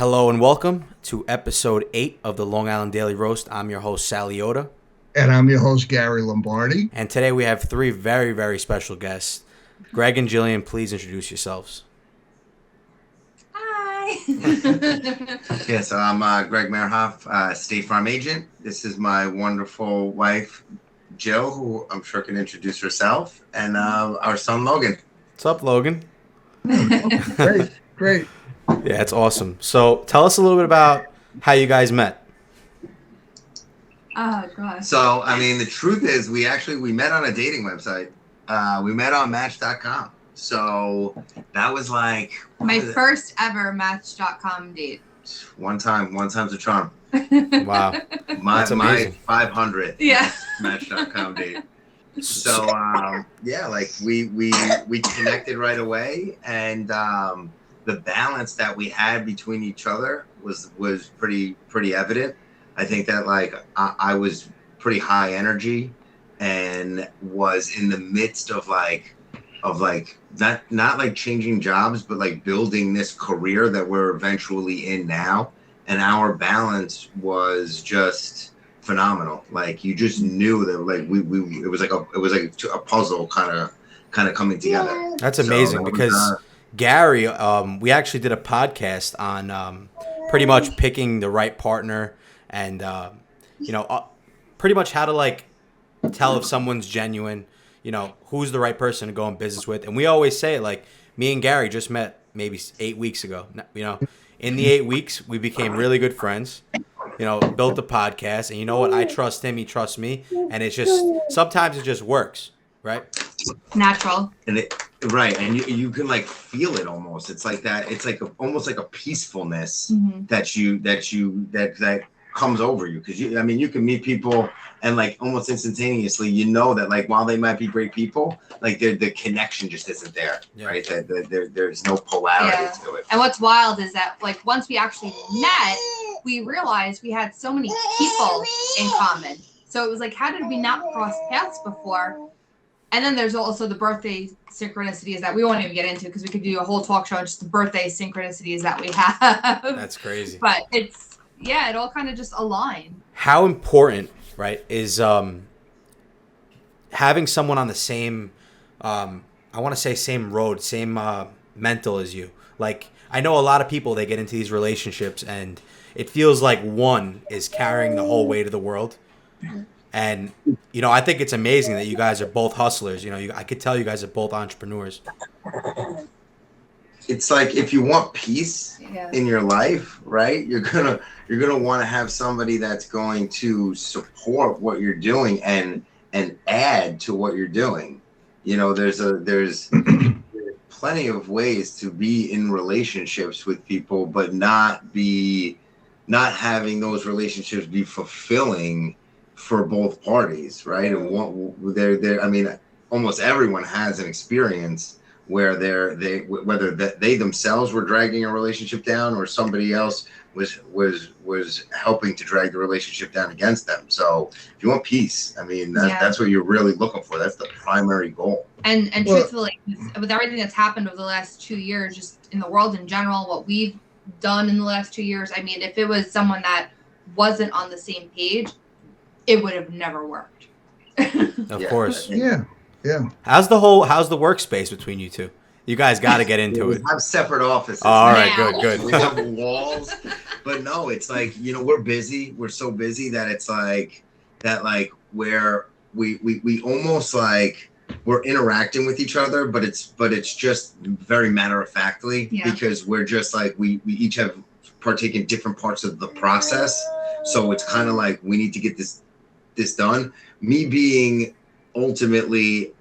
Hello and welcome to episode 8 of the Long Island Daily Roast. I'm your host, Sally Yoda. And I'm your host, Gary Lombardi. And today we have three very, very special guests. Greg and Jillian, please introduce yourselves. Hi. Yes, I'm Greg Mehrhoff, State Farm agent. This is my wonderful wife, Jill, who I'm sure can introduce herself, and our son, Logan. What's up, Logan? Great. Yeah, it's awesome. So tell us a little bit about how you guys met. Oh, gosh. So, I mean, the truth is we met on a dating website. We met on Match.com. So that was like... My first ever Match.com date. One time's a charm. Wow. My 500 Yeah. Match.com date. So, we connected right away, and the balance that we had between each other was pretty evident. I think that I was pretty high energy and was in the midst of not like changing jobs, but like building this career that we're eventually in now. And our balance was just phenomenal. Like you just knew that it was like a puzzle kind of coming together. That's amazing because Gary, we actually did a podcast on pretty much picking the right partner and, pretty much how to tell if someone's genuine, who's the right person to go in business with. And we always say me and Gary just met maybe 8 weeks ago. In the 8 weeks, we became really good friends, built the podcast. And you know what? I trust him. He trusts me. And it's just sometimes it just works. Right. Natural. Right. And you can feel it almost. It's like that. It's almost like a peacefulness that comes over you. Cause you can meet people and almost instantaneously, that while they might be great people, the connection just isn't there. Yeah. Right. There's no polarity to it. And what's wild is that once we actually met, we realized we had so many people in common. So it was how did we not cross paths before? And then there's also the birthday synchronicities that we won't even get into because we could do a whole talk show on just the birthday synchronicities that we have. That's crazy. But it all kind of just aligned. How important, right, is having someone on the same, I want to say same road, same mental as you. I know a lot of people, they get into these relationships and it feels like one is carrying the whole weight of the world. And, I think it's amazing that you guys are both hustlers. I could tell you guys are both entrepreneurs. It's if you want peace in your life, right? You're gonna want to have somebody that's going to support what you're doing and add to what you're doing. There's plenty of ways to be in relationships with people, but not having those relationships be fulfilling for both parties, right? And almost everyone has an experience where whether they themselves were dragging a relationship down or somebody else was helping to drag the relationship down against them. So if you want peace, that's what you're really looking for. That's the primary goal. And truthfully, with everything that's happened over the last 2 years, just in the world in general, what we've done in the last 2 years, if it was someone that wasn't on the same page, it would have never worked. Of course. Yeah. How's the workspace between you two? You guys got to get into it. We have separate offices. All right, good. We have walls, but no, it's we're busy. We're so busy that it's where we almost we're interacting with each other, but it's just very matter of factly because we're just we each have partake in different parts of the process. So it's kind of we need to get this done. Me being ultimately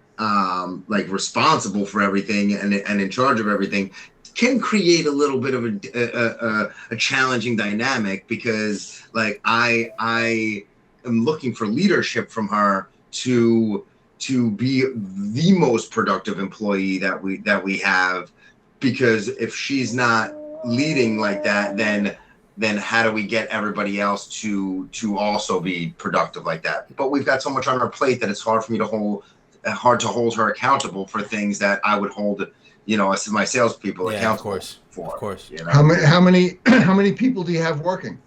responsible for everything and in charge of everything can create a little bit of a challenging dynamic because I am looking for leadership from her to be the most productive employee that we have, because if she's not leading like that, then how do we get everybody else to also be productive like that? But we've got so much on our plate that it's hard for me to hard to hold her accountable for things that I would hold, my salespeople accountable for. Of course. How many people do you have working?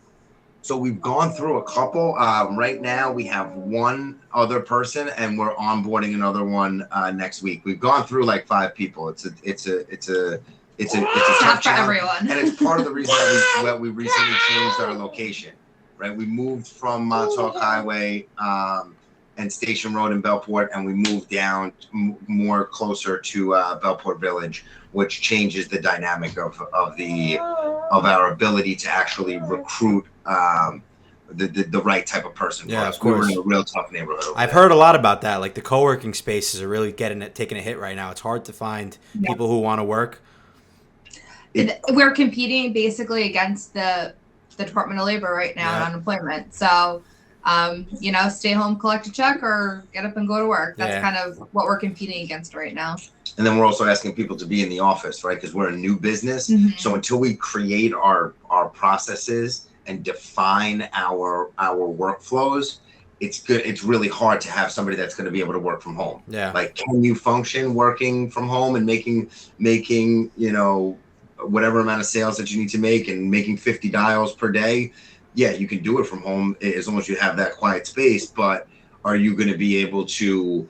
So we've gone through a couple. Right now we have one other person, and we're onboarding another one next week. We've gone through like 5 people. It's a tough for everyone. And it's part of the reason that we recently changed our location. Right, we moved from Montauk Highway and Station Road in Bellport, and we moved down more closer to Bellport Village, which changes the dynamic of our ability to actually recruit the right type of person. Yeah, of course. We're in a real tough neighborhood. I've heard a lot about that. Like the co-working spaces are really taking a hit right now. It's hard to find people who want to work. We're competing basically against the Department of Labor right now on unemployment. So, stay home, collect a check, or get up and go to work. That's kind of what we're competing against right now. And then we're also asking people to be in the office, right? Because we're a new business. Mm-hmm. So until we create our processes and define our workflows, it's really hard to have somebody that's going to be able to work from home. Yeah. Like, can you function working from home and making whatever amount of sales that you need to make and making 50 dials per day? Yeah, you can do it from home as long as you have that quiet space, but are you going to be able to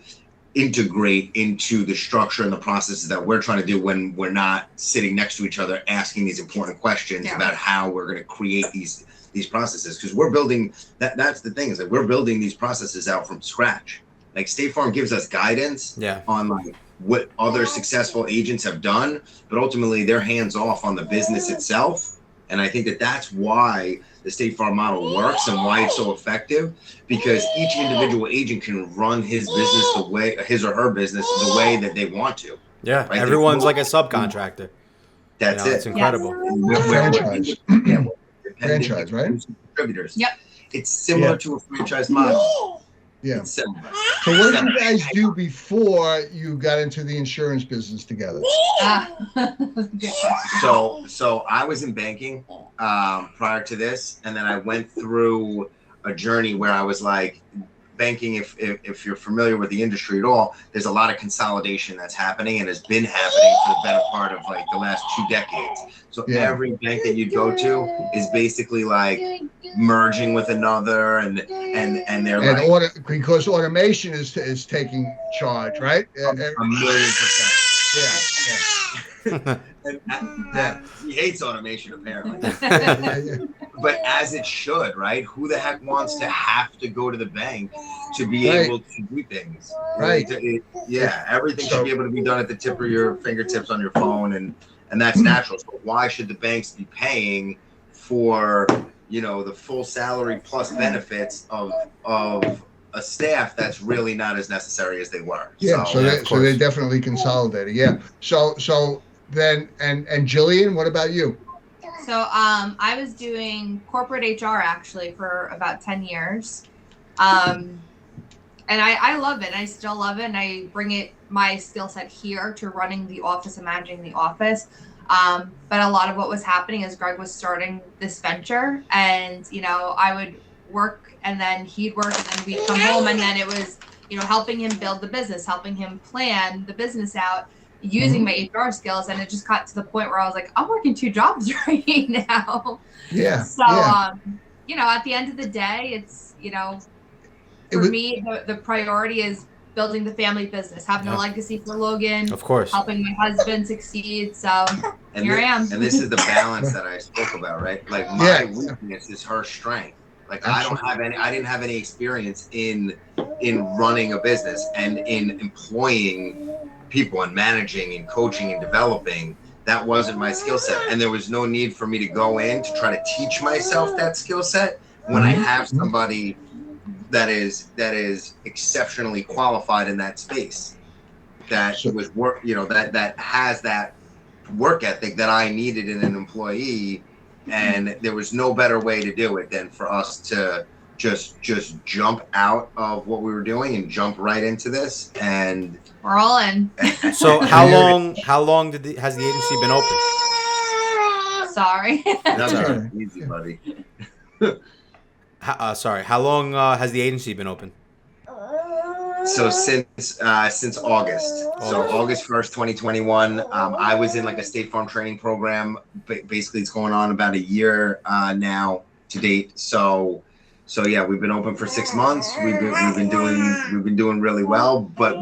integrate into the structure and the processes that we're trying to do when we're not sitting next to each other asking these important questions about how we're going to create these processes? Because we're building that's the thing, is that we're building these processes out from scratch. Like State Farm gives us guidance on like what other successful agents have done, but ultimately they're hands off on the business itself. And I think that's why the State Farm model works and why it's so effective, because each individual agent can run his or her business the way that they want to. Yeah, right? Everyone's like a subcontractor. That's it. It's incredible. Franchise. Franchise, right? Distributors. Yep. It's similar to a franchise model. Yeah. It's similar. So what did you guys do before you got into the insurance business together? So I was in banking prior to this, and then I went through a journey where I was like, banking, if you're familiar with the industry at all, there's a lot of consolidation that's happening and has been happening for the better part of like the last 2 decades. So every bank that you go to is basically like merging with another, and they're because automation is taking charge, right? 1,000,000%. And he hates automation apparently. But as it should, right? Who the heck wants to have to go to the bank to be able to do things? Right. Everything should be able to be done at the tip of your fingertips on your phone, and that's natural. So why should the banks be paying for the full salary plus benefits of a staff that's really not as necessary as they were? So they definitely consolidated. Yeah. So then, and Jillian, what about you? So I was doing corporate HR actually for about 10 years. And I love it. I still love it. And I bring my skill set here to running the office and managing the office. But a lot of what was happening is Greg was starting this venture, and, I would work and then he'd work and then we'd come home, and then it was, helping him build the business, helping him plan the business out, using my HR skills. And it just got to the point where I was like, I'm working 2 jobs right now. Yeah. So, at the end of the day, it's, for me, the priority is building the family business, having a legacy for Logan, of course, helping my husband succeed. So here I am. And this is the balance that I spoke about, right? Like my weakness is her strength. Like I didn't have any experience in running a business and in employing people and managing and coaching and developing. That wasn't my skill set, and there was no need for me to go in to try to teach myself that skill set when I have somebody that is exceptionally qualified in that space, that was work, that has that work ethic that I needed in an employee. And there was no better way to do it than for us to just jump out of what we were doing and jump right into this. And we're all in. So how long has the agency been open? Sorry. That's all right. Easy, buddy. Sorry. How long has the agency been open? So since August, so August 1st, 2021, I was in like a State Farm training program. Basically, it's going on about a year now to date. So yeah, we've been open for 6 months. We've been doing really well, but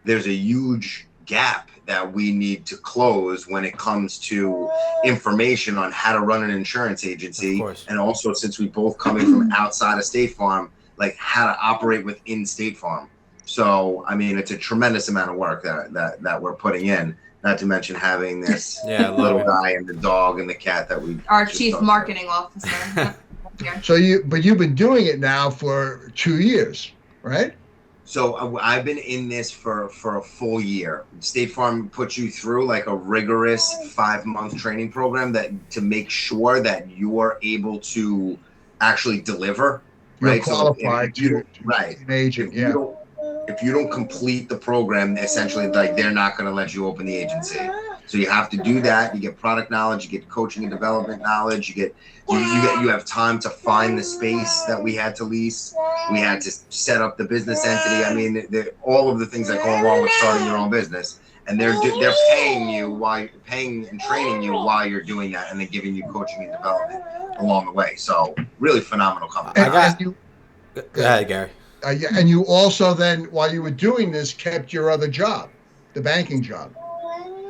there's a huge gap that we need to close when it comes to information on how to run an insurance agency, and also since we both coming from outside of State Farm, like how to operate within State Farm. So I mean, it's a tremendous amount of work that we're putting in. Not to mention having this little guy and the dog and the cat that we our chief marketing officer. So you've been doing it now for 2 years, right? So I've been in this for a full year. State Farm puts you through like a rigorous 5-month training program to make sure that you're able to actually deliver. Right. Qualified so an agent. If you don't complete the program, essentially, like they're not going to let you open the agency. So you have to do that. You get product knowledge, you get coaching and development knowledge, you have time to find the space that we had to lease. We had to set up the business entity. I mean, all of the things that go along with starting your own business. And they're paying you and training you while you're doing that, and then giving you coaching and development along the way. So really phenomenal company. Go ahead, Gary. And you also then, while you were doing this, kept your other job, the banking job.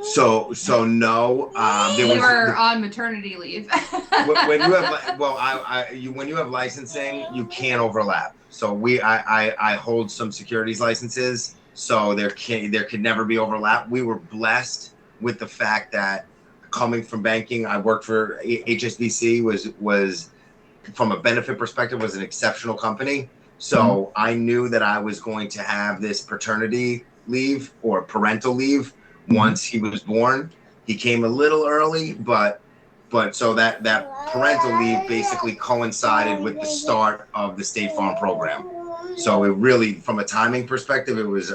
So no, we were on maternity leave. when you have licensing, you can't overlap. So I hold some securities licenses, so there could never be overlap. We were blessed with the fact that coming from banking, I worked for HSBC, was from a benefit perspective was an exceptional company. So I knew that I was going to have this paternity leave or parental leave once he was born. He came a little early, but so that parental leave basically coincided with the start of the State Farm program. So it really, from a timing perspective, it was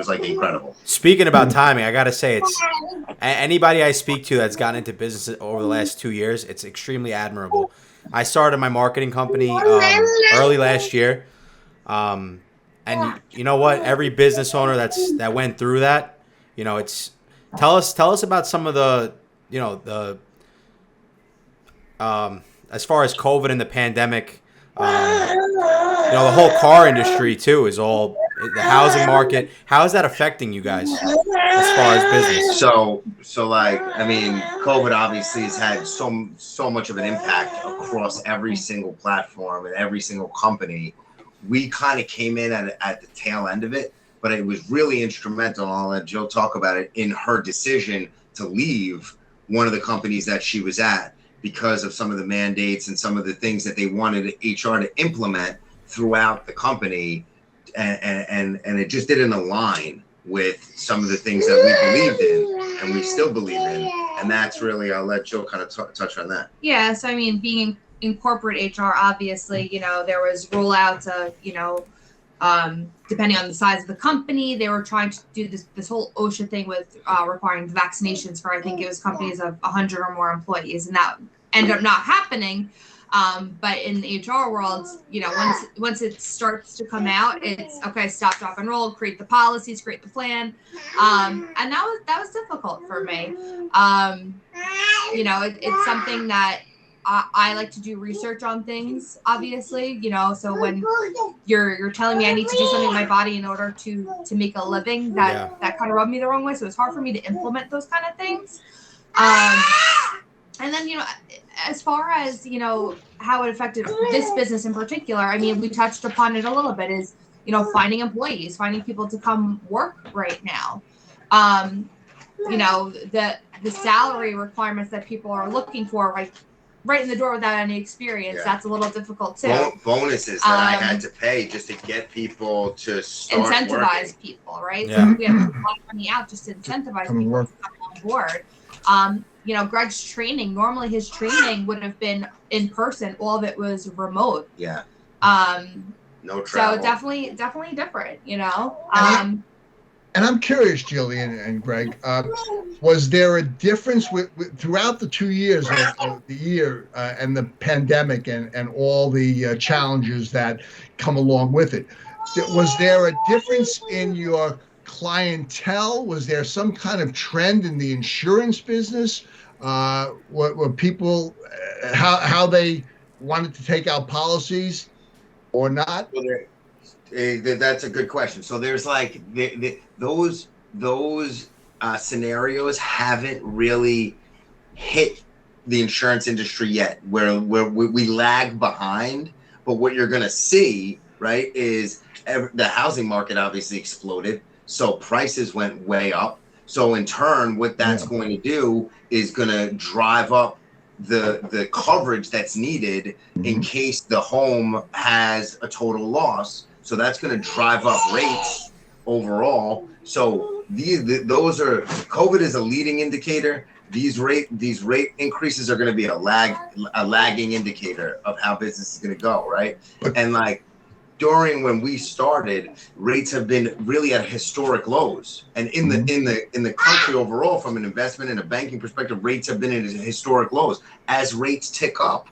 like incredible. Speaking about timing, I got to say, it's anybody I speak to that's gotten into business over the last 2 years, it's extremely admirable. I started my marketing company early last year. And you know what? Every business owner that went through that, you know, it's tell us about some of the, you know, the as far as COVID and the pandemic, you know, the whole car industry too is all the housing market. How is that affecting you guys as far as business? So like, I mean, COVID obviously has had so much of an impact across every single platform and every single company. We kind of came in at the tail end of it, but it was really instrumental. I'll let Jill talk about it, in her decision to leave one of the companies that she was at because of some of the mandates and some of the things that they wanted HR to implement throughout the company. And it just didn't align with some of the things that we believed in and we still believe in. And that's really, I'll let Jill kind of touch on that. Yeah. So, I mean, being in corporate HR, obviously, you know, there was rollouts of, you know, depending on the size of the company, they were trying to do this whole OSHA thing with requiring vaccinations for, I think it was companies of 100 or more employees, and that ended up not happening. But in the HR world, you know, once it starts to come out, it's okay, stop, drop, and roll, create the policies, create the plan. And that was difficult for me. You know, it's something that I like to do research on things, obviously, you know, so when you're telling me I need to do something in my body in order to make a living, that kind of rubbed me the wrong way. So it's hard for me to implement those kind of things. And then, you know, as far as, you know, how it affected this business in particular, I mean, we touched upon it a little bit, is, you know, finding employees, finding people to come work right now. You know, the salary requirements that people are looking for, right in the door without any experience, that's a little difficult too. Bonuses that I had to pay just to get people to start incentivize working. People, right? Yeah. So we have to put a lot of money out just to incentivize people to come on board. You know, Greg's training, normally his training would have been in person. All of it was remote. Yeah. No travel. So So definitely different, you know. And I'm curious, Jillian and Greg, was there a difference with throughout the 2 years of the year and the pandemic and all the challenges that come along with it? Was there a difference in your clientele? Was there some kind of trend in the insurance business? Were people how they wanted to take out policies or not? Well, that's a good question. So there's like those scenarios haven't really hit the insurance industry yet, where we lag behind. But what you're gonna see, right, is the housing market obviously exploded, so prices went way up. So in turn, what that's going to do is going to drive up the coverage that's needed in case the home has a total loss. So that's going to drive up rates overall. So those are, COVID is a leading indicator. These rate increases are going to be a lagging indicator of how business is going to go, right? And like during when we started, rates have been really at historic lows, and in the country overall, from an investment and a banking perspective, rates have been at historic lows. As rates tick up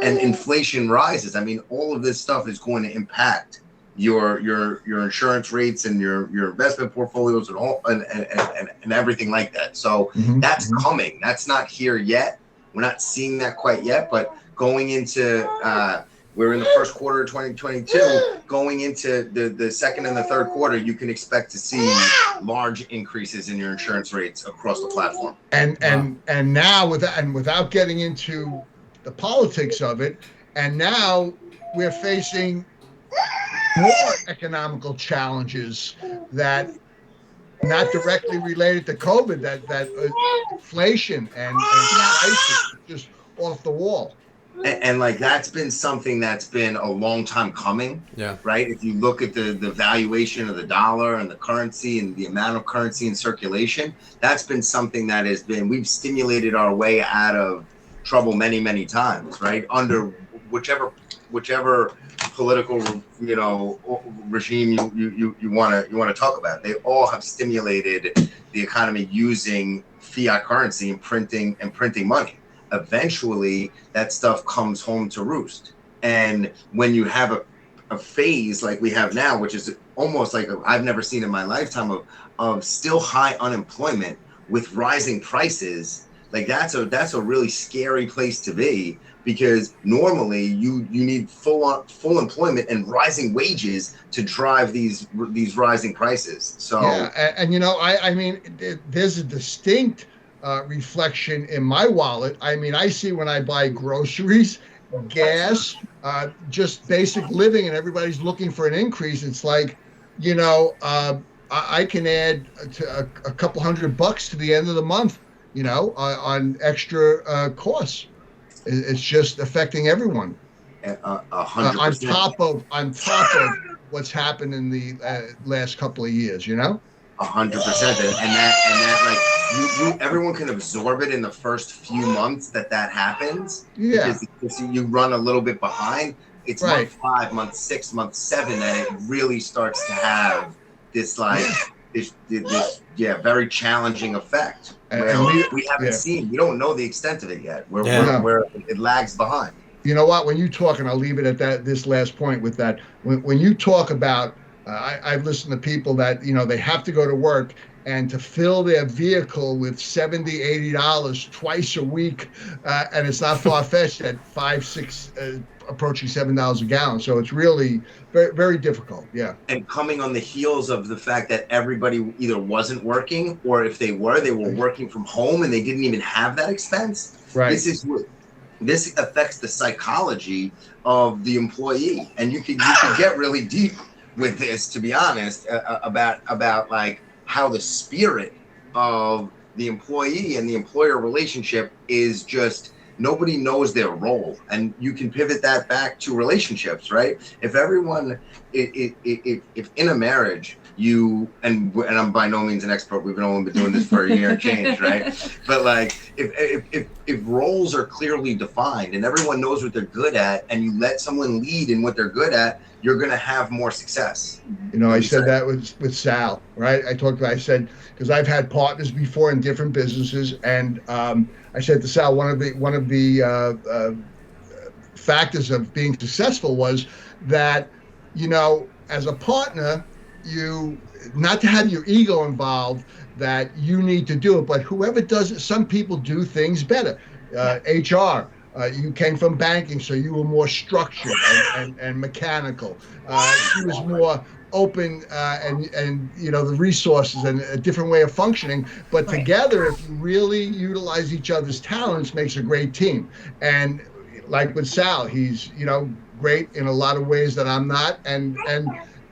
and inflation rises, I mean, all of this stuff is going to impact your insurance rates and your investment portfolios and all and everything like that. So that's coming. That's not here yet. We're not seeing that quite yet, but going into we're in the first quarter of 2022. Going into the second and the third quarter, you can expect to see large increases in your insurance rates across the platform. And now without getting into the politics of it, and now we're facing more economical challenges that not directly related to COVID, that inflation and prices just off the wall. And like that's been something that's been a long time coming, right? If you look at the valuation of the dollar and the currency and the amount of currency in circulation, that's been something that has been, we've stimulated our way out of trouble many times, right? Under whichever political regime you want to talk about, they all have stimulated the economy using fiat currency and printing money. Eventually that stuff comes home to roost. And when you have a phase like we have now, which is almost like I've never seen in my lifetime of still high unemployment with rising prices, like that's a really scary place to be, because normally you need full employment and rising wages to drive these rising prices. So and I mean there's a distinct reflection in my wallet. I mean, I see when I buy groceries, gas, just basic living, and everybody's looking for an increase. It's like, I can add a couple $100 to the end of the month, on extra costs. It's just affecting everyone. 100%. On top of what's happened in the last couple of years, 100%, and that like you everyone can absorb it in the first few months that happens. Because you run a little bit behind. It's month 5, month 6, month 7 that it really starts to have this this very challenging effect. And we haven't seen. We don't know the extent of it yet. Where it lags behind. You know what? When you talk, and I'll leave it at this last point with that. When you talk about, I've listened to people that they have to go to work, and to fill their vehicle with $70, $80 twice a week, and it's not far-fetched at $5, $6, approaching $7 a gallon. So it's really very, very difficult. Yeah. And coming on the heels of the fact that everybody either wasn't working, or if they were working from home and they didn't even have that expense. Right. This affects the psychology of the employee, and you could get really deep with this, to be honest, about like how the spirit of the employee and the employer relationship is just, nobody knows their role. And you can pivot that back to relationships, right? If everyone, if in a marriage, and I'm by no means an expert, we've only been doing this for a year and change, right? But like, if roles are clearly defined and everyone knows what they're good at, and you let someone lead in what they're good at, you're going to have more success. I said that with Sal, right? I said, because I've had partners before in different businesses, and I said to Sal, one of the factors of being successful was that, as a partner, you not to have your ego involved that you need to do it, but whoever does it, some people do things better. HR, you came from banking, so you were more structured and mechanical. She was more open and the resources and a different way of functioning. But together, if you really utilize each other's talents, makes a great team. And like with Sal, he's great in a lot of ways that I'm not,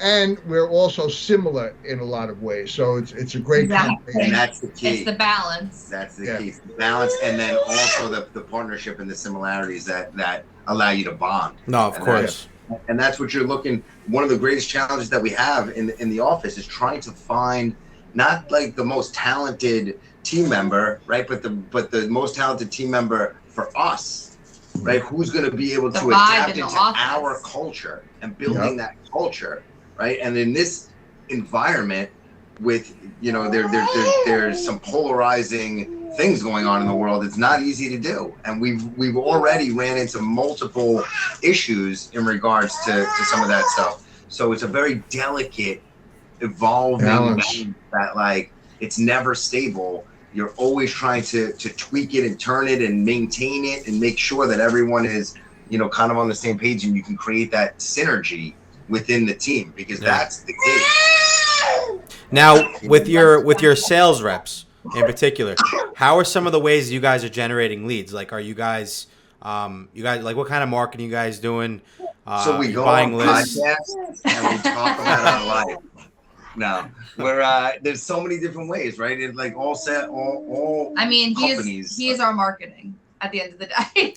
and we're also similar in a lot of ways. So it's a great combination. And that's the key. It's the balance. That's the key. The balance, and then also the partnership and the similarities that allow you to bond. No, of course. And that's what you're looking. One of the greatest challenges that we have in the office is trying to find not like the most talented team member, right? But the most talented team member for us, right? Who's going to be able to adapt into our culture and building that culture, right? And in this environment, with there's some polarizing things going on in the world. It's not easy to do, and we've already ran into multiple issues in regards to some of that stuff. So it's a very delicate, evolving thing that like it's never stable. You're always trying to tweak it and turn it and maintain it and make sure that everyone is kind of on the same page, and you can create that synergy within the team, because that's the key. Now, with your sales reps in particular, how are some of the ways you guys are generating leads? Like, are you guys like, what kind of marketing you guys doing? So we go on podcasts and we talk about our life. No, there's so many different ways, right? It's like all companies. He is our marketing at the end of the day.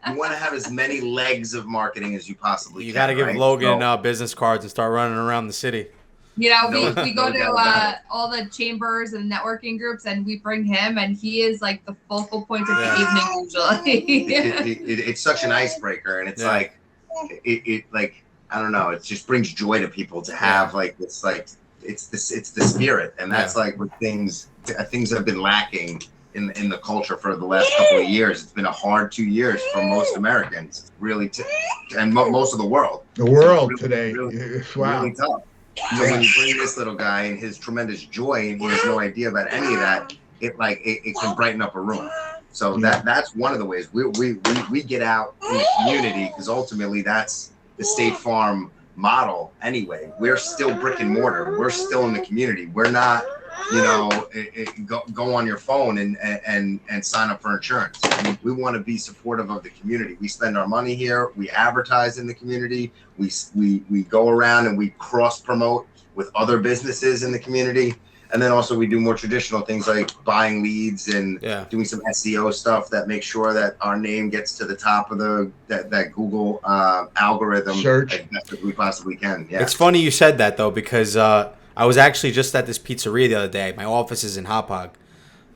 You want to have as many legs of marketing as you possibly can. You got to give Logan business cards and start running around the city. We go to all the chambers and networking groups, and we bring him, and he is like the focal point of the evening usually. It's such an icebreaker, and it's like it like I don't know, it just brings joy to people to have like this, like it's the spirit, and that's like what things have been lacking in the culture for the last couple of years. It's been a hard 2 years for most Americans, really, and most of the world. The world really, today, wow, really tough. So when you bring this little guy and his tremendous joy, and he has no idea about any of that, it can brighten up a room. So that's one of the ways we get out in the community, because ultimately that's the State Farm model anyway. We're still brick and mortar. We're still in the community. We're not, go on your phone and sign up for insurance. I mean, we want to be supportive of the community. We spend our money here. We advertise in the community. We go around and we cross promote with other businesses in the community. And then also we do more traditional things like buying leads and doing some SEO stuff that makes sure that our name gets to the top of that Google algorithm search as best as we possibly can. Yeah. It's funny you said that though, because I was actually just at this pizzeria the other day. My office is in Hauppauge.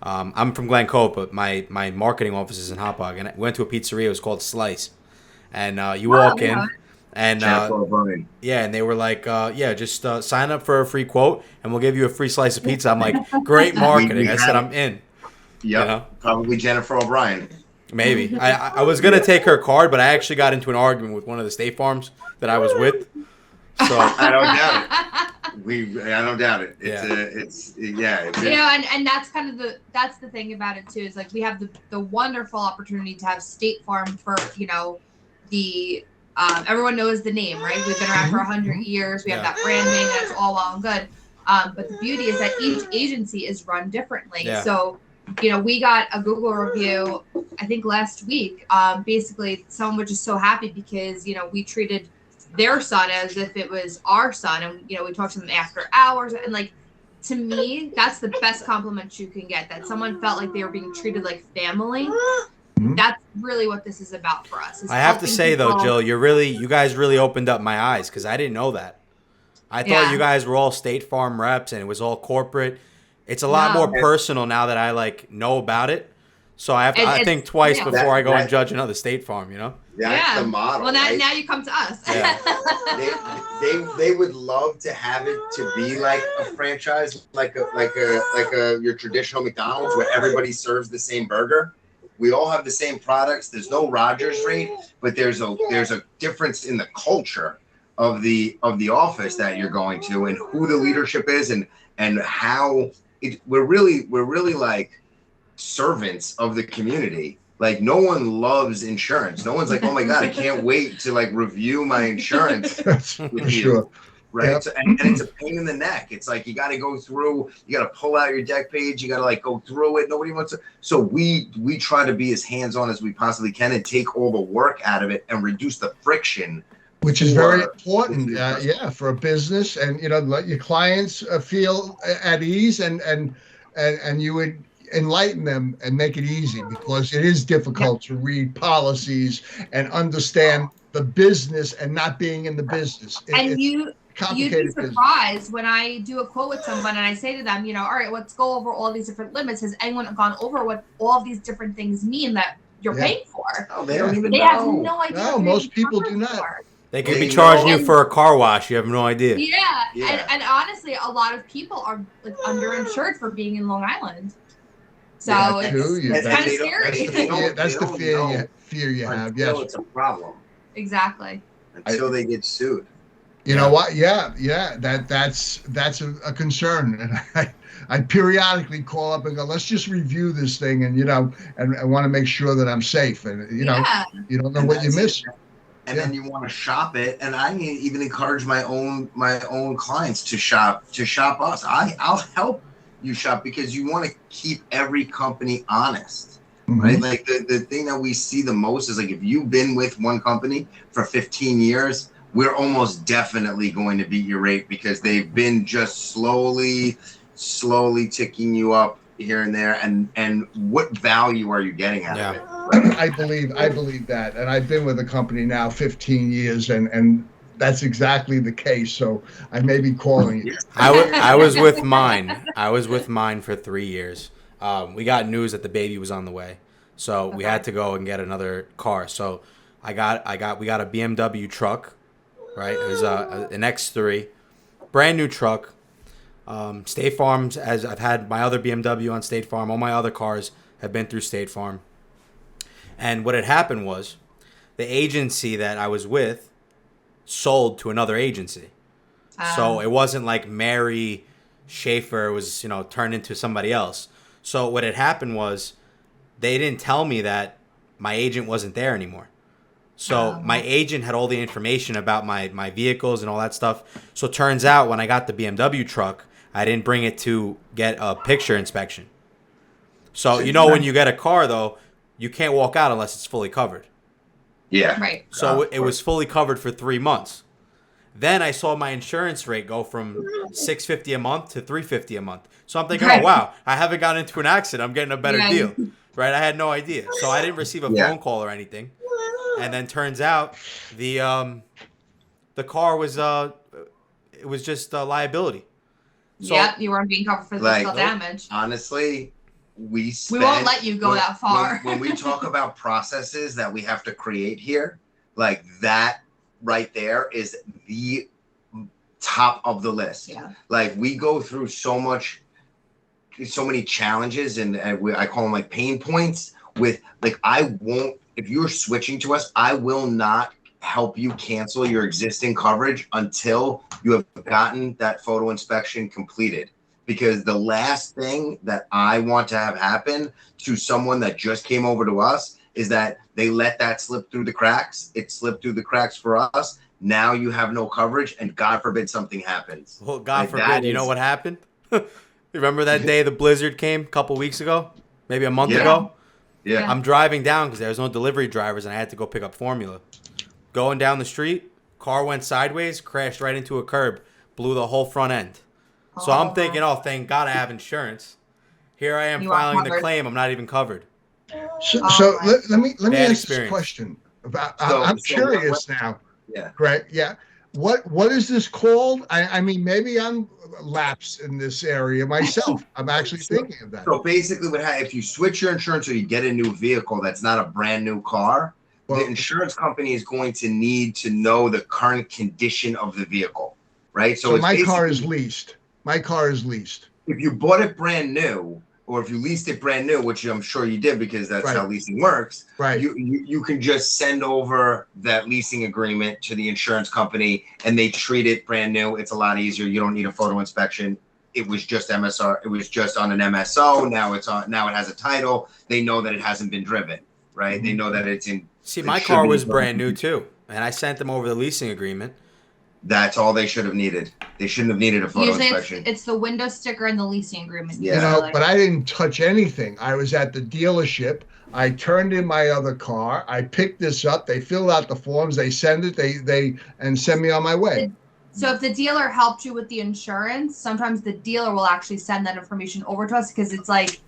I'm from Glen Cope, but my marketing office is in Hauppauge. And I went to a pizzeria. It was called Slice. And you walk in. And and they were like, just sign up for a free quote, and we'll give you a free slice of pizza. I'm like, great marketing. I said, I'm in. Yeah, probably Jennifer O'Brien. Maybe. I was going to take her card, but I actually got into an argument with one of the State Farms that I was with. So I don't doubt it. I don't doubt it. And that's kind of that's the thing about it too, is like we have the wonderful opportunity to have State Farm for the everyone knows the name, right? We've been around for 100 years. We have that brand name, that's all well and good. But the beauty is that each agency is run differently. Yeah. So, we got a Google review, I think last week. Basically, someone was just so happy because, we treated their son as if it was our son. And, we talked to them after hours. And, like, to me, that's the best compliment you can get, that someone felt like they were being treated like family. That's really what this is about for us. I have to say though, Jill, you guys really opened up my eyes, because I didn't know that. I thought you guys were all State Farm reps and it was all corporate. It's a lot more personal now that I know about it. So I think twice before I go and judge another State Farm. That's the model. Well, right? now you come to us. Yeah. they would love to have it to be like a franchise, like your traditional McDonald's, where everybody serves the same burger. We all have the same products. There's no Rogers rate, but there's a difference in the culture of the office that you're going to, and who the leadership is, and how we're really like servants of the community. Like, no one loves insurance. No one's like, oh my God, I can't wait to like review my insurance with you. Sure. Right. Yep. So, and it's a pain in the neck. It's like, you got to go through, you got to pull out your deck page. You got to like go through it. Nobody wants to. So we try to be as hands-on as we possibly can and take all the work out of it and reduce the friction. Which is very important, for a business, and let your clients feel at ease, and you would enlighten them and make it easy, because it is difficult to read policies and understand the business and not being in the business. You'd be surprised when I do a quote with someone and I say to them, all right, let's go over all these different limits. Has anyone gone over what all of these different things mean that you're paying for? Oh, they don't even know. They have no idea. No, most people do not. They could be charging you for a car wash. You have no idea. Yeah. And honestly, a lot of people are like underinsured for being in Long Island. So it's kind of scary. That's the fear you have. Yes, it's a problem. Exactly. Until they get sued. You know what? Yeah. That's a concern, and I periodically call up and go, let's just review this thing, and and I want to make sure that I'm safe, and you don't know what you miss. And then you want to shop it, and I even encourage my own clients to shop us. I'll help you shop, because you want to keep every company honest, right? Like the thing that we see the most is, like, if you've been with one company for 15 years, we're almost definitely going to beat your rate, because they've been just slowly ticking you up here and there. And what value are you getting out of it? I believe that, and I've been with the company now 15 years, and that's exactly the case. So I may be calling you. I was with mine. I was with mine for 3 years. We got news that the baby was on the way, so we had to go and get another car. So we got a BMW truck, right? It was an X3, brand new truck. State Farm's, as I've had my other BMW on State Farm. All my other cars have been through State Farm. And what had happened was, the agency that I was with sold to another agency. So it wasn't like Mary Schaefer was, turned into somebody else. So what had happened was, they didn't tell me that my agent wasn't there anymore. So my agent had all the information about my vehicles and all that stuff. So it turns out, when I got the BMW truck, I didn't bring it to get a picture inspection. So, when you get a car, though, you can't walk out unless it's fully covered. Yeah. Right. So it was fully covered for 3 months. Then I saw my insurance rate go from $650 a month to $350 a month. So I'm thinking, oh, wow, I haven't gotten into an accident. I'm getting a better deal. Right? I had no idea. So I didn't receive a phone call or anything. And then turns out the car was it was just a liability. So, you weren't being covered for physical damage. Honestly, we won't let you go that far. When we talk about processes that we have to create here, like that right there is the top of the list. Yeah. Like, we go through so many challenges, and I call them like pain points with, like, if you're switching to us, I will not help you cancel your existing coverage until you have gotten that photo inspection completed. Because the last thing that I want to have happen to someone that just came over to us is that they let that slip through the cracks. It slipped through the cracks for us. Now you have no coverage, and God forbid something happens. Well, God forbid. You know what happened? Remember that day the blizzard came a couple weeks ago? Maybe a month ago? Yeah. I'm driving down because there was no delivery drivers, and I had to go pick up formula. Going down the street, car went sideways, crashed right into a curb, blew the whole front end. So I'm thinking, oh, thank God I have insurance. Here I am filing the claim. I'm not even covered. So let me ask this question. I'm curious now. Yeah. Correct. Yeah. What is this called? I mean, maybe I'm lapsed in this area myself. I'm actually thinking of that. So basically, if you switch your insurance or you get a new vehicle that's not a brand new car, the insurance company is going to need to know the current condition of the vehicle, right? So my car is leased. My car is leased. If you bought it brand new, or if you leased it brand new, which I'm sure you did because that's Right. how leasing works. Right. You can just send over that leasing agreement to the insurance company and they treat it brand new. It's a lot easier. You don't need a photo inspection. It was just MSR. It was just on an MSO. Now it has a title. They know that it hasn't been driven, right? They know that it's in. See, my car was brand new too, and I sent them over the leasing agreement. That's all they should have needed. They shouldn't have needed a photo inspection. It's the window sticker and the leasing agreement. Yeah. You know, but I didn't touch anything. I was at the dealership. I turned in my other car. I picked this up. They filled out the forms. They send it. They send me on my way. So if the dealer helped you with the insurance, sometimes the dealer will actually send that information over to us because it's like,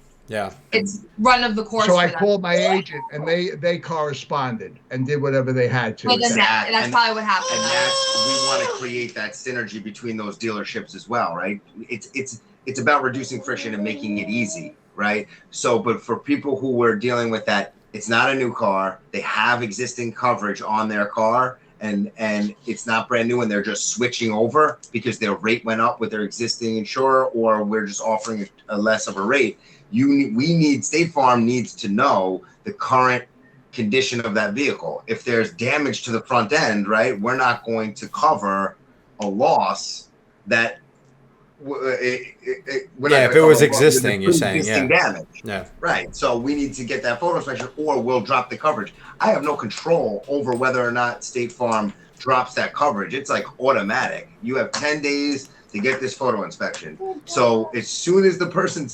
it's run of the course. So I called my agent and they corresponded and did whatever they had to. But that's probably what happened. And we want to create that synergy between those dealerships as well, right? It's about reducing friction and making it easy, right? So, but for people who were dealing with that, it's not a new car. They have existing coverage on their car. And it's not brand new and they're just switching over because their rate went up with their existing insurer, or we're just offering a less of a rate. State Farm needs to know the current condition of that vehicle. If there's damage to the front end, right, we're not going to cover a loss that if it was existing, you're saying, damage. Yeah. Right. So we need to get that photo inspection or we'll drop the coverage. I have no control over whether or not State Farm drops that coverage. It's like automatic. You have 10 days to get this photo inspection. So as soon as the person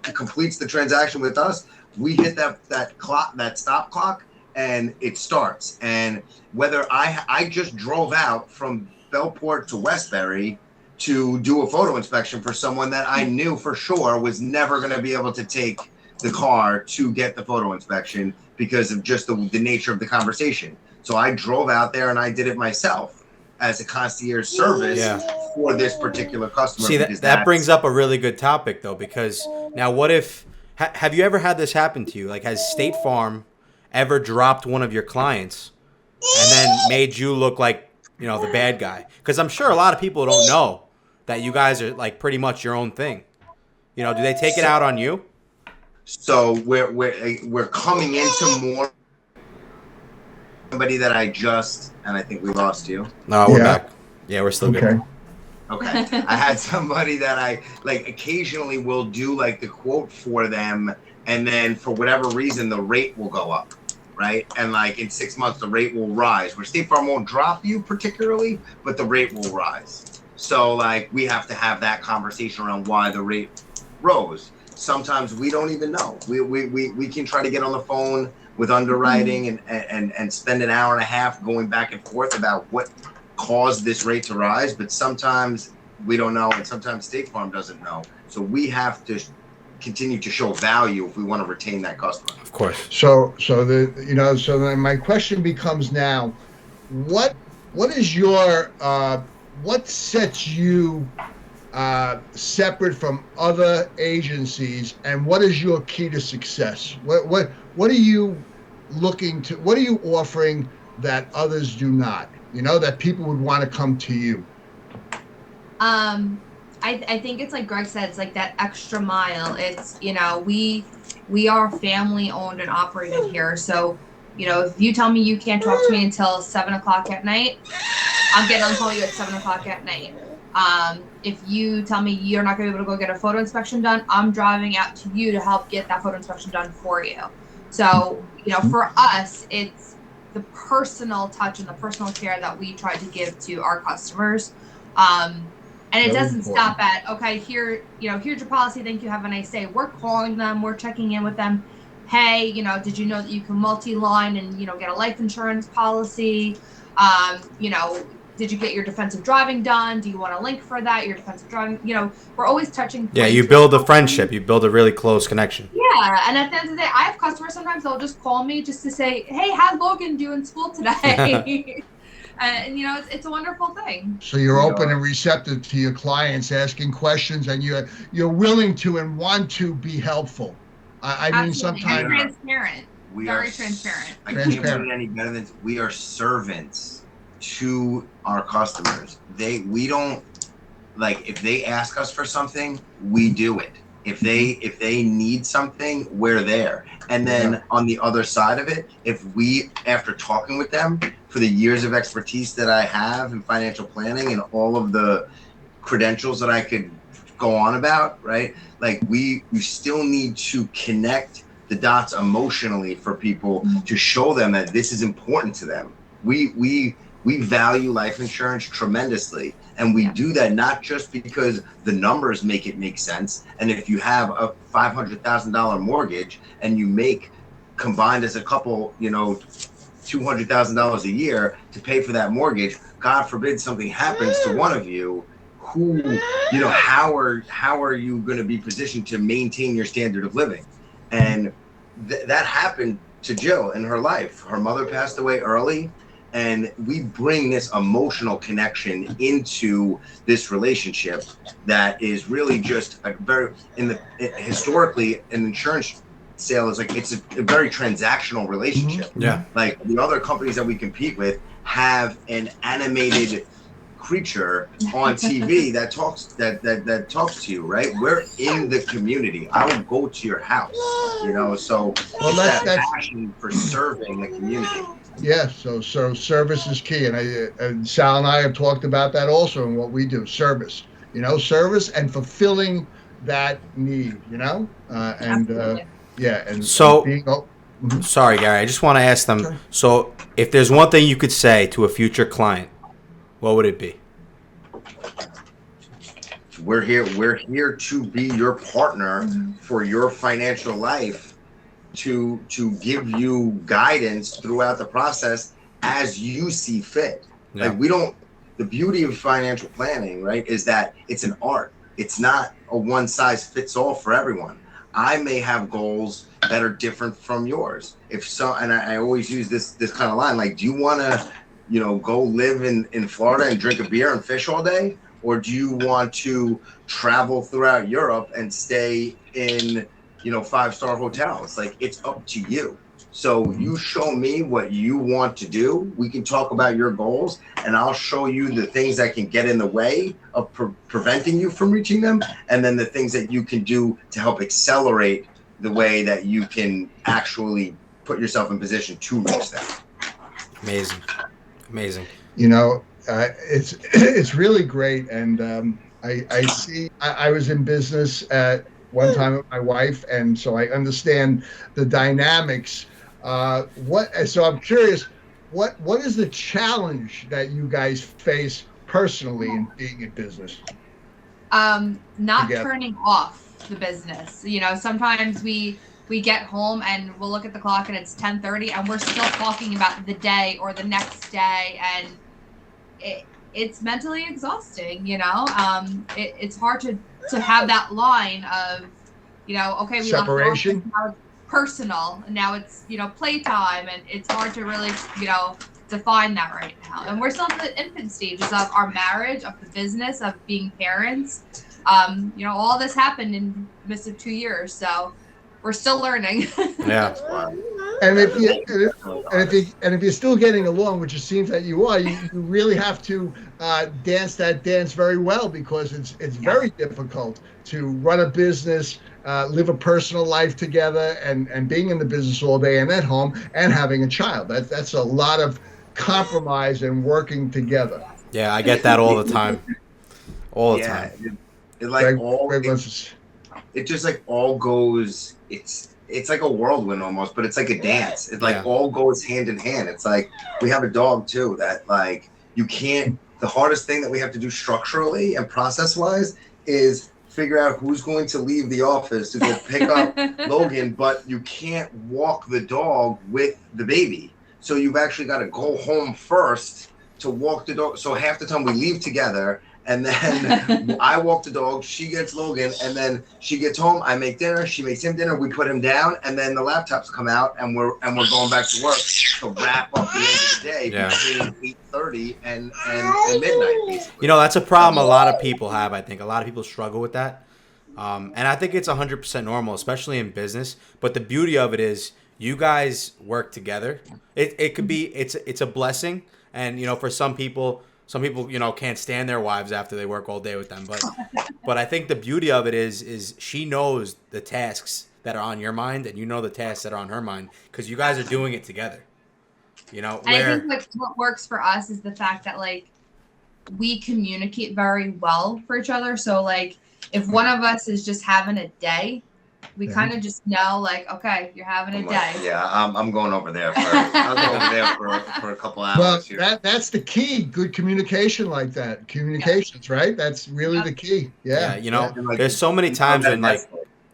completes the transaction with us, we hit that clock, that stop clock, and it starts. And whether I just drove out from Bellport to Westbury to do a photo inspection for someone that I knew for sure was never going to be able to take the car to get the photo inspection because of just the nature of the conversation. So I drove out there and I did it myself as a concierge service for this particular customer. See, that brings up a really good topic though, because now what if, have you ever had this happen to you? Like, has State Farm ever dropped one of your clients and then made you look like, you know, the bad guy? Because I'm sure a lot of people don't know that you guys are like pretty much your own thing. You know, do they take it out on you? So we're coming into more somebody that and I think we lost you. No, we're back. Yeah, we're still good. Okay. I had somebody that I like occasionally will do like the quote for them, and then for whatever reason the rate will go up, right? And like in 6 months the rate will rise. Where State Farm won't drop you particularly, but the rate will rise. So like we have to have that conversation around why the rate rose. Sometimes we don't even know. We can try to get on the phone with underwriting and spend an hour and a half going back and forth about what caused this rate to rise, but sometimes we don't know, and sometimes State Farm doesn't know. So we have to continue to show value if we want to retain that customer. Of course. So then my question becomes now, what is your what sets you separate from other agencies, and what is your key to success? What are you looking to? What are you offering that others do not? You know, that people would want to come to you. I think it's like Greg said, it's like that extra mile. It's, you know, we are family owned and operated here. So, you know, if you tell me you can't talk to me until 7 o'clock at night, I'm getting on the phone with you at 7 o'clock at night. If you tell me you're not going to be able to go get a photo inspection done, I'm driving out to you to help get that photo inspection done for you. So, you know, for us, it's the personal touch and the personal care that we try to give to our customers. And it doesn't stop at, okay, here's your policy. Thank you. Have a nice day. We're calling them. We're checking in with them. Hey, you know, did you know that you can multi-line and, you know, get a life insurance policy? You know, did you get your defensive driving done? Do you want a link for that? Your defensive driving, you know, we're always touching. Yeah, you build a friendship. You build a really close connection. Yeah, and at the end of the day, I have customers sometimes they'll just call me just to say, hey, how'd Logan do in school today? And, you know, it's a wonderful thing. So you're open and receptive to your clients asking questions, and you're willing to and want to be helpful. I mean, sometimes. Very transparent. Very transparent. I can't put it any better than we are servants to our customers. We don't, like, if they ask us for something, we do it. If they need something, we're there. And then on the other side of it, if we, after talking with them for the years of expertise that I have in financial planning and all of the credentials that I could go on about, right? Like we still need to connect the dots emotionally for people to show them that this is important to them. We value life insurance tremendously, and we do that not just because the numbers make it make sense. And if you have a $500,000 mortgage and you make combined as a couple, $200,000 a year to pay for that mortgage, God forbid something happens to one of you, how are you going to be positioned to maintain your standard of living? And that happened to Jill in her life. Her mother passed away early, and we bring this emotional connection into this relationship that is really just historically an insurance sale is like, it's a very transactional relationship. Yeah. Like the other companies that we compete with have an animated creature on TV that talks to you, right? We're in the community. I will go to your house, so that's passion for serving the community. Yeah, so service is key, and Sal and I have talked about that also in what we do. Service and fulfilling that need, and so being. Sorry, Gary. I just want to ask them. Sure. So, if there's one thing you could say to a future client, what would it be? We're here to be your partner for your financial life, to give you guidance throughout the process as you see fit. Yeah. Like the beauty of financial planning, right, is that it's an art. It's not a one size fits all for everyone. I may have goals that are different from yours. And I always use this kind of line, like, do you want to, go live in Florida and drink a beer and fish all day? Or do you want to travel throughout Europe and stay in, 5-star hotels? Like, it's up to you. So you show me what you want to do. We can talk about your goals, and I'll show you the things that can get in the way of preventing you from reaching them, and then the things that you can do to help accelerate the way that you can actually put yourself in position to reach them. Amazing. It's really great, and I see. I was in business at one time with my wife, and so I understand the dynamics. So I'm curious, what is the challenge that you guys face personally in being in business? Not turning off the business. Sometimes we get home and we'll look at the clock and it's 10:30 and we're still talking about the day or the next day, and it's mentally exhausting. It's hard to have that line of, okay, we separation. Left now it's personal, and now it's playtime, and it's hard to really define that right now. And we're still in the infant stages of our marriage, of the business, of being parents. All this happened in the midst of 2 years, so we're still learning. Yeah. And if you're still getting along, which it seems that you are, you really have to dance that dance very well, because it's very difficult to run a business, live a personal life together, and being in the business all day and at home and having a child. That's a lot of compromise and working together. Yeah, I get that all the time. All the time. It just like all goes. It's like a whirlwind almost, but it's like a dance. It all goes hand in hand. It's like we have a dog too that like you can't. The hardest thing that we have to do structurally and process wise is figure out who's going to leave the office to go pick up Logan, but you can't walk the dog with the baby. So you've actually got to go home first to walk the dog. So half the time we leave together, and then I walk the dog, she gets Logan, and then she gets home, I make dinner, she makes him dinner, we put him down, and then the laptops come out, and we're going back to work to wrap up the end of the day between 8:30 and midnight, basically. That's a problem a lot of people have. I think a lot of people struggle with that, and I think it's 100% normal, especially in business. But the beauty of it is you guys work together. It could be it's a blessing, and for some people, Some people, can't stand their wives after they work all day with them. But I think the beauty of it is she knows the tasks that are on your mind, and you know the tasks that are on her mind, because you guys are doing it together. And I think what works for us is the fact that like we communicate very well for each other. So like if one of us is just having a day, we kind of just know, like, okay, you're having a day. Yeah, I'm going over there for a couple hours. Well, here. That's the key. Good communication like that. Communications, right? That's really the key. Yeah. There's so many times when like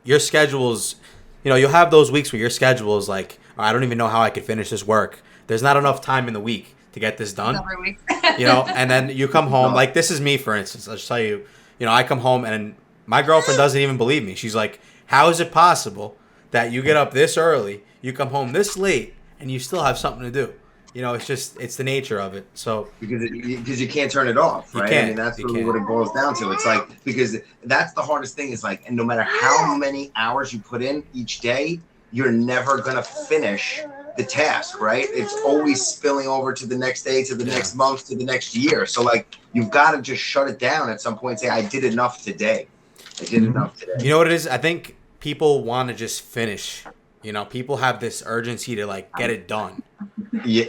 your schedules, you'll have those weeks where your schedule is like, I don't even know how I could finish this work. There's not enough time in the week to get this done. Every week. And then you come home, like this is me, for instance. I'll just tell you, I come home and my girlfriend doesn't even believe me. She's like, how is it possible that you get up this early, you come home this late, and you still have something to do? It's the nature of it. So because you can't turn it off, right? I mean, that's really what it boils down to. It's like, because that's the hardest thing is like, and no matter how many hours you put in each day, you're never gonna finish the task, right? It's always spilling over to the next day, to the next month, to the next year. So like, you've got to just shut it down at some point and say, I did enough today. You know what it is? I think people want to just finish. People have this urgency to like get it done. Yeah,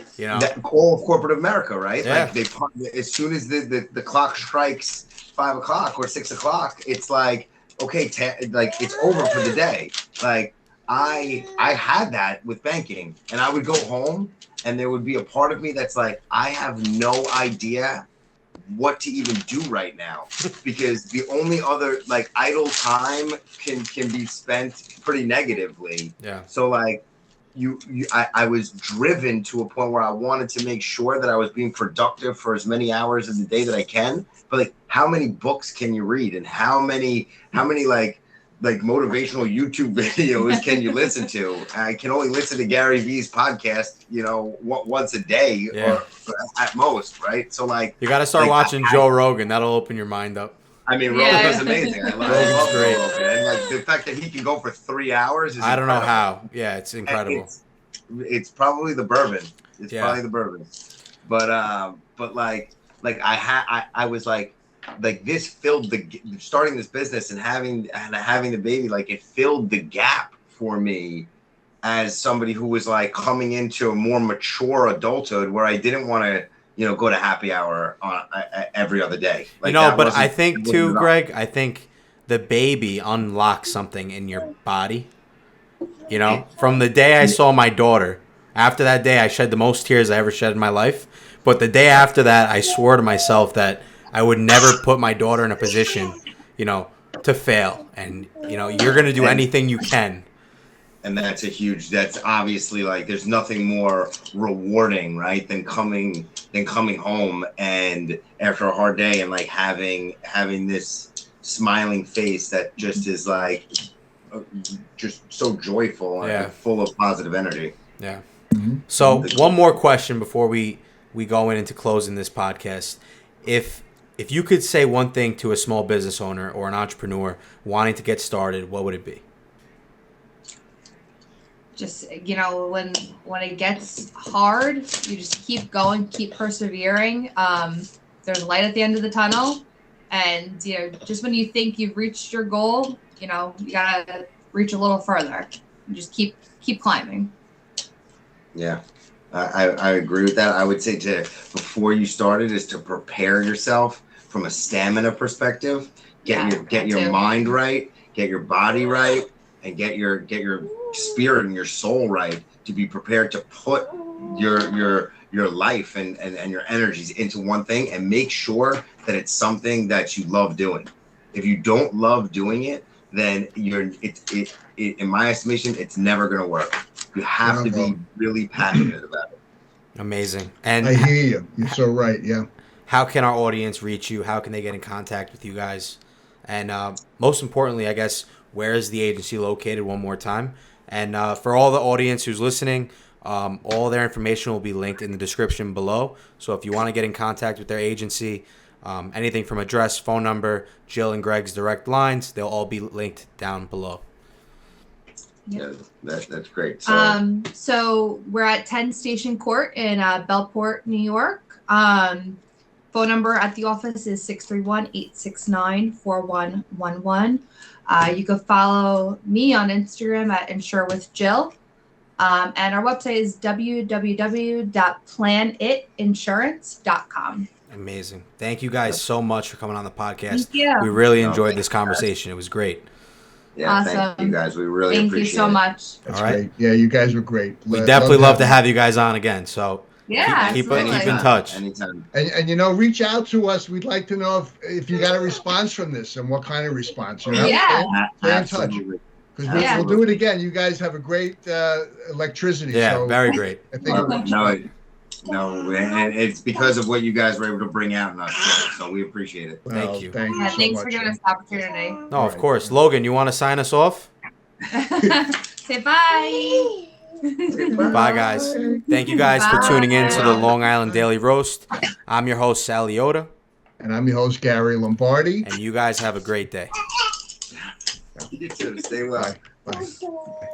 all of corporate America, right? Yeah. Like as soon as the clock strikes 5 o'clock or 6 o'clock, it's like, okay, like it's over for the day. Like I had that with banking, and I would go home, and there would be a part of me that's like, I have no idea what to even do right now, because the only other like idle time can be spent pretty negatively. Yeah. So like I was driven to a point where I wanted to make sure that I was being productive for as many hours in the day that I can. But like, how many books can you read, and how many like motivational YouTube videos can you listen to? I can only listen to Gary Vee's podcast, once a day or at most, right? So like, you got to start watching Joe Rogan. That'll open your mind up. I mean, Rogan's amazing. I love Joe Rogan. And like the fact that he can go for 3 hours is I don't know how. Yeah, it's incredible. It's probably the bourbon. It's probably the bourbon. But like I was like this filled starting this business and having the baby, like it filled the gap for me as somebody who was like coming into a more mature adulthood where I didn't want to go to happy hour on every other day. Like, but I think too, Greg, I think the baby unlocks something in your body. From the day I saw my daughter, after that day I shed the most tears I ever shed in my life. But the day after that, I swore to myself that I would never put my daughter in a position, to fail. And, you're going to do anything you can. And that's obviously like, there's nothing more rewarding, right, than coming home and after a hard day and like having this smiling face that just is like, just so joyful and full of positive energy. Yeah. Mm-hmm. So one more question before we go into closing this podcast. If you could say one thing to a small business owner or an entrepreneur wanting to get started, what would it be? Just, when it gets hard, you just keep going, keep persevering. There's light at the end of the tunnel. And, just when you think you've reached your goal, you gotta reach a little further. You just keep climbing. Yeah. I agree with that. I would say before you started is to prepare yourself from a stamina perspective. Get your mind right, get your body right, and get your spirit and your soul right to be prepared to put your life and your energies into one thing, and make sure that it's something that you love doing. If you don't love doing it, then in my estimation, it's never going to work. You have to be really passionate about it. Amazing. And I hear you. You're so right. Yeah. How can our audience reach you? How can they get in contact with you guys? And most importantly, I guess, where is the agency located one more time? And for all the audience who's listening, all their information will be linked in the description below. So if you want to get in contact with their agency, anything from address, phone number, Jill and Greg's direct lines, they'll all be linked down below. Yep. Yeah, that's great. So we're at 10 Station Court in Bellport, New York. Phone number at the office is 631-869-4111. You can follow me on Instagram at InsureWithJill. And our website is www.planitinsurance.com. Amazing. Thank you guys so much for coming on the podcast. Thank you. We really enjoyed this conversation. It was great. Yeah, Awesome. thank you guys. We really Thank appreciate you so it. much. That's All right. great. Yeah, you guys were great. We definitely love to have you guys on again. So Yeah, keep absolutely. in touch. Anytime. And you know, reach out to us. We'd like to know if you got a response from this and what kind of response. You know? Yeah. Stay in touch. Absolutely. Because Yeah. we'll do it again. You guys have a great electricity. Yeah, so very great. I think No, and it's because of what you guys were able to bring out in our show, so we appreciate it. Thank you. Thank you Yeah, so thanks much. for giving us the opportunity. No, of course. Logan, you want to sign us off? Say bye. Bye, guys. Thank you guys for tuning in to the Long Island Daily Roast. I'm your host, Sally Yoda. And I'm your host, Gary Lombardi. And you guys have a great day. You too. Stay well. Bye. Bye.